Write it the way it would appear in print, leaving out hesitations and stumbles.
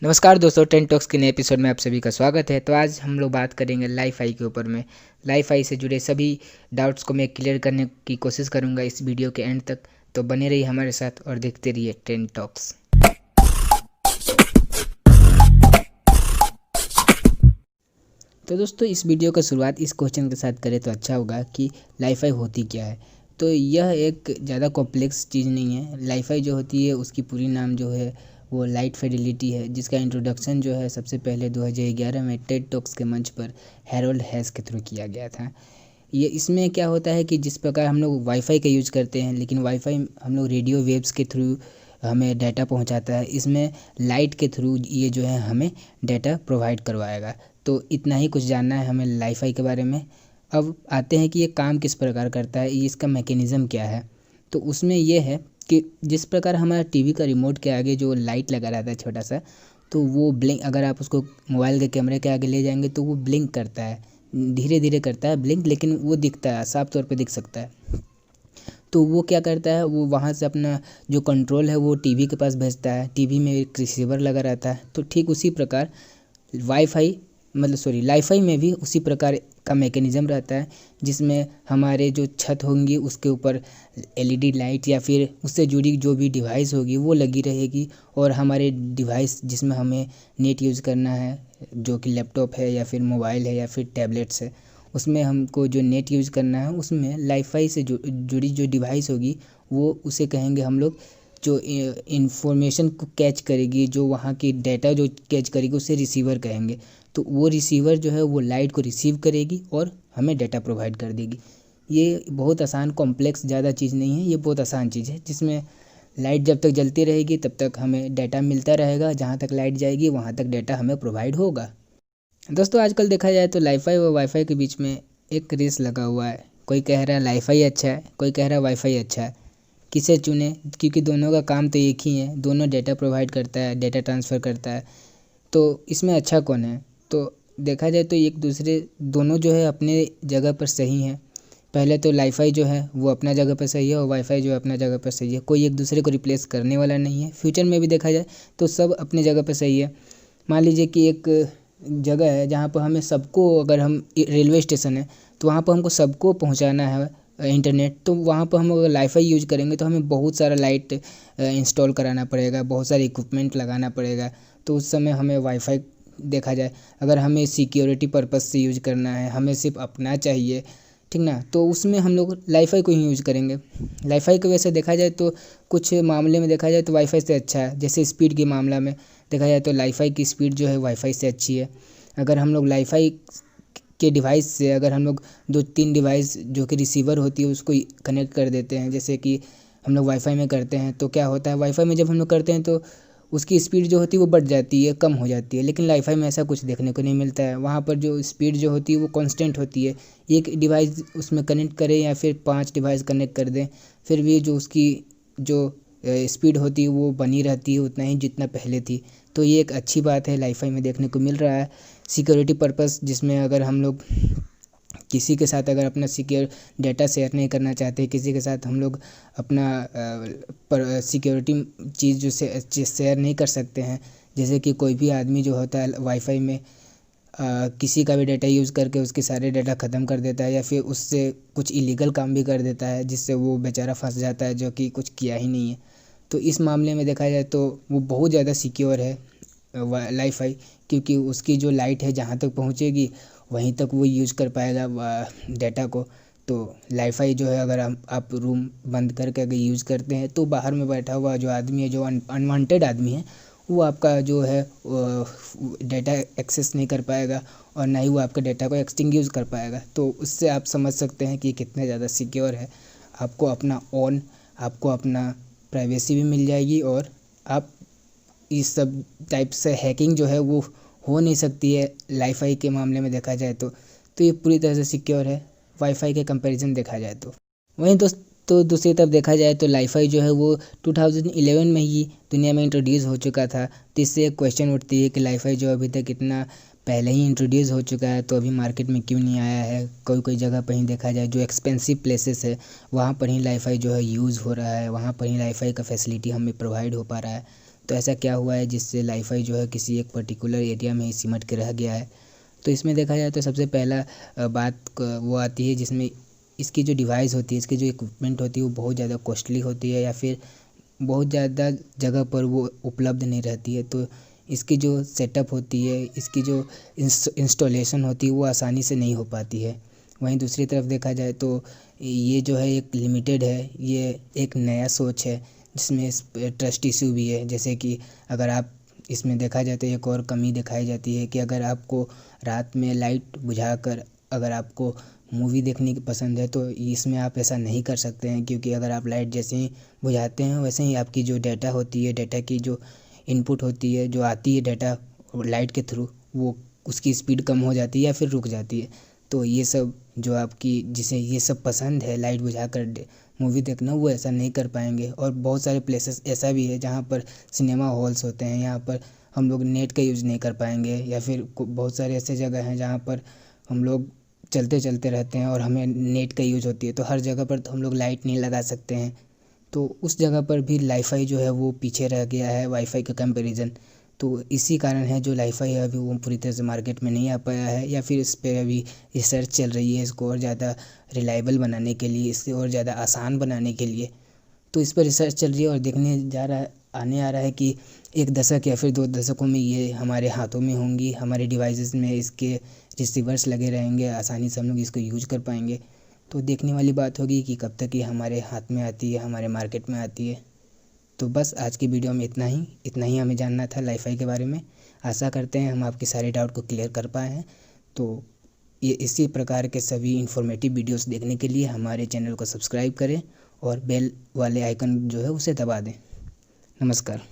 नमस्कार दोस्तों, ten talks के नए एपिसोड में आप सभी का स्वागत है। तो आज हम लोग बात करेंगे लाइफ आई के ऊपर में। लाइफ आई से जुड़े सभी डाउट्स को मैं क्लियर करने की कोशिश करूंगा इस वीडियो के एंड तक। तो बने रहिए हमारे साथ और देखते रहिए टेन टॉक्स। तो दोस्तों, इस वीडियो का शुरुआत इस क्वेश्चन के साथ करें तो अच्छा होगा कि लाइफ आई होती क्या है। तो यह एक ज़्यादा कॉम्प्लेक्स चीज़ नहीं है। लाइफ आई जो होती है उसकी पूरी नाम जो है वो लाइट फिडेलिटी है, जिसका इंट्रोडक्शन जो है सबसे पहले 2011 में टेड टॉक्स के मंच पर हैरोल्ड हैस के थ्रू किया गया था। ये इसमें क्या होता है कि जिस प्रकार हम लोग वाईफाई का यूज़ करते हैं, लेकिन वाईफाई हम लोग रेडियो वेव्स के थ्रू हमें डाटा पहुंचाता है, इसमें लाइट के थ्रू ये जो है हमें डाटा प्रोवाइड करवाएगा। तो इतना ही कुछ जानना है हमें लाइफ आई के बारे में। अब आते हैं कि ये काम किस प्रकार करता है, ये इसका मैकेनिज़्म क्या है। तो उसमें ये है कि जिस प्रकार हमारा टीवी का रिमोट के आगे जो लाइट लगा रहता है छोटा सा, तो वो ब्लिंक, अगर आप उसको मोबाइल के कैमरे के आगे ले जाएंगे तो वो ब्लिंक करता है, धीरे धीरे करता है ब्लिंक, लेकिन वो दिखता है, साफ तौर पे दिख सकता है। तो वो क्या करता है, वो वहाँ से अपना जो कंट्रोल है वो टीवी के पास भेजता है। टीवी में एक रिसीवर लगा रहता है। तो ठीक उसी प्रकार लाइफ आई में भी उसी प्रकार का मैकेनिज़्म रहता है, जिसमें हमारे जो छत होंगी उसके ऊपर एलईडी लाइट या फिर उससे जुड़ी जो भी डिवाइस होगी वो लगी रहेगी, और हमारे डिवाइस जिसमें हमें नेट यूज़ करना है, जो कि लैपटॉप है या फिर मोबाइल है या फिर टैबलेट्स है, उसमें हमको जो नेट यूज़ करना है उसमें लाइफ आई से जुड़ी जो डिवाइस होगी वो उसे कहेंगे हम लोग, जो इंफॉर्मेशन को कैच करेगी, जो वहाँ की डाटा जो कैच करेगी उसे रिसीवर कहेंगे। तो वो रिसीवर जो है वो लाइट को रिसीव करेगी और हमें डाटा प्रोवाइड कर देगी। ये बहुत आसान, कॉम्प्लेक्स ज़्यादा चीज़ नहीं है, ये बहुत आसान चीज़ है, जिसमें लाइट जब तक जलती रहेगी तब तक हमें डाटा मिलता रहेगा, जहाँ तक लाइट जाएगी वहाँ तक डाटा हमें प्रोवाइड होगा। दोस्तों, आजकल देखा जाए तो लाइफाई और वाईफाई के बीच में एक रेस लगा हुआ है। कोई कह रहा है लाइफाई अच्छा है, कोई कह रहा है वाईफाई अच्छा है। किसे चुने, क्योंकि दोनों का काम तो एक ही है, दोनों डाटा प्रोवाइड करता है, डाटा ट्रांसफ़र करता है। तो इसमें अच्छा कौन है? तो देखा जाए तो एक दूसरे, दोनों जो है अपने जगह पर सही हैं। पहले तो लाइफाई जो है वो अपना जगह पर सही है और वाईफाई जो है अपना जगह पर सही है। कोई एक दूसरे को रिप्लेस करने वाला नहीं है। फ्यूचर में भी देखा जाए तो सब अपने जगह पर सही है। मान लीजिए कि एक जगह है जहाँ पर हमें सबको, अगर हम रेलवे स्टेशन है तो वहाँ पर हमको सबको पहुँचाना है इंटरनेट, तो वहाँ पर हम अगर लाइफाई यूज करेंगे तो हमें बहुत सारा लाइट इंस्टॉल कराना पड़ेगा, बहुत सारे इक्विपमेंट लगाना पड़ेगा। तो उस समय हमें वाईफाई, देखा जाए अगर हमें सिक्योरिटी पर्पज़ से यूज़ करना है, हमें सिर्फ अपना चाहिए, ठीक ना, तो उसमें हम लोग लाइफाई को ही यूज़ करेंगे। लाइफाई की वजह से देखा जाए तो कुछ मामले में देखा जाए तो वाईफाई से अच्छा है। जैसे स्पीड के मामला में देखा जाए तो लाइफाई की स्पीड जो है वाईफाई से अच्छी है। अगर हम लोग लाइफाई के डिवाइस से, अगर हम लोग 2-3 डिवाइस जो कि रिसीवर होती है उसको कनेक्ट कर देते हैं, जैसे कि हम लोग वाईफाई में करते हैं, तो क्या होता है, वाईफाई में जब हम लोग करते हैं तो उसकी स्पीड जो होती है वो बढ़ जाती है, कम हो जाती है। लेकिन लाइफाई में ऐसा कुछ देखने को नहीं मिलता है। वहाँ पर जो स्पीड जो होती है वो कांस्टेंट होती है। एक डिवाइस उसमें कनेक्ट करें या फिर 5 डिवाइस कनेक्ट कर दें, फिर भी जो उसकी जो स्पीड होती है वो बनी रहती है उतना ही जितना पहले थी। तो ये एक अच्छी बात है, लाइफाई में देखने को मिल रहा है। सिक्योरिटी पर्पस, जिसमें अगर हम लोग किसी के साथ अगर अपना सिक्योर डाटा शेयर नहीं करना चाहते, किसी के साथ हम लोग अपना पर सिक्योरिटी चीज़ जो शेयर नहीं कर सकते हैं, जैसे कि कोई भी आदमी जो होता है वाईफाई में किसी का भी डाटा यूज़ करके उसके सारे डाटा ख़त्म कर देता है, या फिर उससे कुछ इलीगल काम भी कर देता है, जिससे वो बेचारा फंस जाता है जो कि कुछ किया ही नहीं है। तो इस मामले में देखा जाए तो वो बहुत ज़्यादा सिक्योर है लाइफाई, क्योंकि उसकी जो लाइट है जहाँ तक पहुँचेगी वहीं तक वो यूज़ कर पाएगा डाटा को। तो लाइफाई जो है, अगर आप रूम बंद करके अगर यूज़ करते हैं तो बाहर में बैठा हुआ जो आदमी है, जो अनवांटेड आदमी है, वो आपका जो है डाटा एक्सेस नहीं कर पाएगा, और ना ही वो आपके डाटा को एक्सटिंग्विश कर पाएगा। तो उससे आप समझ सकते हैं कि कितने ज़्यादा सिक्योर है। आपको अपना प्राइवेसी भी मिल जाएगी, और आप इस सब टाइप से हैकिंग जो है वो हो नहीं सकती है लाइफाई के मामले में देखा जाए तो ये पूरी तरह से सिक्योर है वाईफाई के कंपैरिजन देखा जाए तो। वहीं तो दूसरी तरफ देखा जाए तो लाइफाई जो है वो 2011 में ही दुनिया में इंट्रोड्यूस हो चुका था। तो इससे एक क्वेश्चन उठती है कि लाइफाई जो अभी तक इतना पहले ही इंट्रोड्यूस हो चुका है तो अभी मार्केट में क्यों नहीं आया है। कोई जगह पर ही देखा जाए जो एक्सपेंसिव प्लेसेस है वहाँ पर ही लाइफाई जो है यूज़ हो रहा है, वहाँ पर ही लाइफाई का फैसिलिटी हमें प्रोवाइड हो पा रहा है। तो ऐसा क्या हुआ है जिससे लाईफाई जो है किसी एक पर्टिकुलर एरिया में ही सिमट के रह गया है। तो इसमें देखा जाए तो सबसे पहला बात वो आती है जिसमें इसकी जो डिवाइस होती है, इसकी जो इक्विपमेंट होती है वो बहुत ज़्यादा कॉस्टली होती है या फिर बहुत ज़्यादा जगह पर वो उपलब्ध नहीं रहती है। तो इसकी जो सेटअप होती है, इसकी जो इंस्टॉलेशन होती है वो आसानी से नहीं हो पाती है। वहीं दूसरी तरफ देखा जाए तो ये जो है एक लिमिटेड है, ये एक नया सोच है जिसमें ट्रस्ट इशू भी है। जैसे कि अगर आप इसमें देखा जाए तो एक और कमी दिखाई जाती है कि अगर आपको रात में लाइट बुझाकर अगर आपको मूवी देखने की पसंद है तो इसमें आप ऐसा नहीं कर सकते हैं, क्योंकि अगर आप लाइट जैसे ही बुझाते हैं वैसे ही आपकी जो डाटा होती है, डाटा की जो इनपुट होती है, जो आती है डाटा लाइट के थ्रू, वो उसकी स्पीड कम हो जाती है या फिर रुक जाती है। तो ये सब जो आपकी जिसे ये सब पसंद है लाइट बुझाकर मूवी देखना, वो ऐसा नहीं कर पाएंगे। और बहुत सारे प्लेसेस ऐसा भी है जहाँ पर सिनेमा हॉल्स होते हैं, यहाँ पर हम लोग नेट का यूज़ नहीं कर पाएंगे, या फिर बहुत सारे ऐसे जगह हैं जहाँ पर हम लोग चलते चलते रहते हैं और हमें नेट का यूज़ होती है, तो हर जगह पर तो हम लोग लाइट नहीं लगा सकते हैं। तो उस जगह पर भी लाईफाई जो है वो पीछे रह गया है वाईफाई के कंपैरिजन। तो इसी कारण है जो लाईफाई है अभी वो पूरी तरह से मार्केट में नहीं आ पाया है, या फिर इस पर अभी रिसर्च चल रही है इसको और ज़्यादा रिलायबल बनाने के लिए, इससे और ज़्यादा आसान बनाने के लिए। तो इस पर रिसर्च चल रही है और देखने जा रहा है, आने आ रहा है कि 1 दशक या फिर 2 दशकों में ये हमारे हाथों में होंगी, हमारे डिवाइसेस में इसके रिसीवर्स लगे रहेंगे, आसानी से हम लोग इसको यूज कर पाएंगे। तो देखने वाली बात होगी कि कब तक ये हमारे हाथ में आती है, हमारे मार्केट में आती है। तो बस आज की वीडियो में इतना ही हमें जानना था लाईफाई के बारे में। आशा करते हैं हम आपके सारे डाउट को क्लियर कर पाए हैं। तो ये इसी प्रकार के सभी इन्फॉर्मेटिव वीडियोस देखने के लिए हमारे चैनल को सब्सक्राइब करें और बेल वाले आइकन जो है उसे दबा दें। नमस्कार।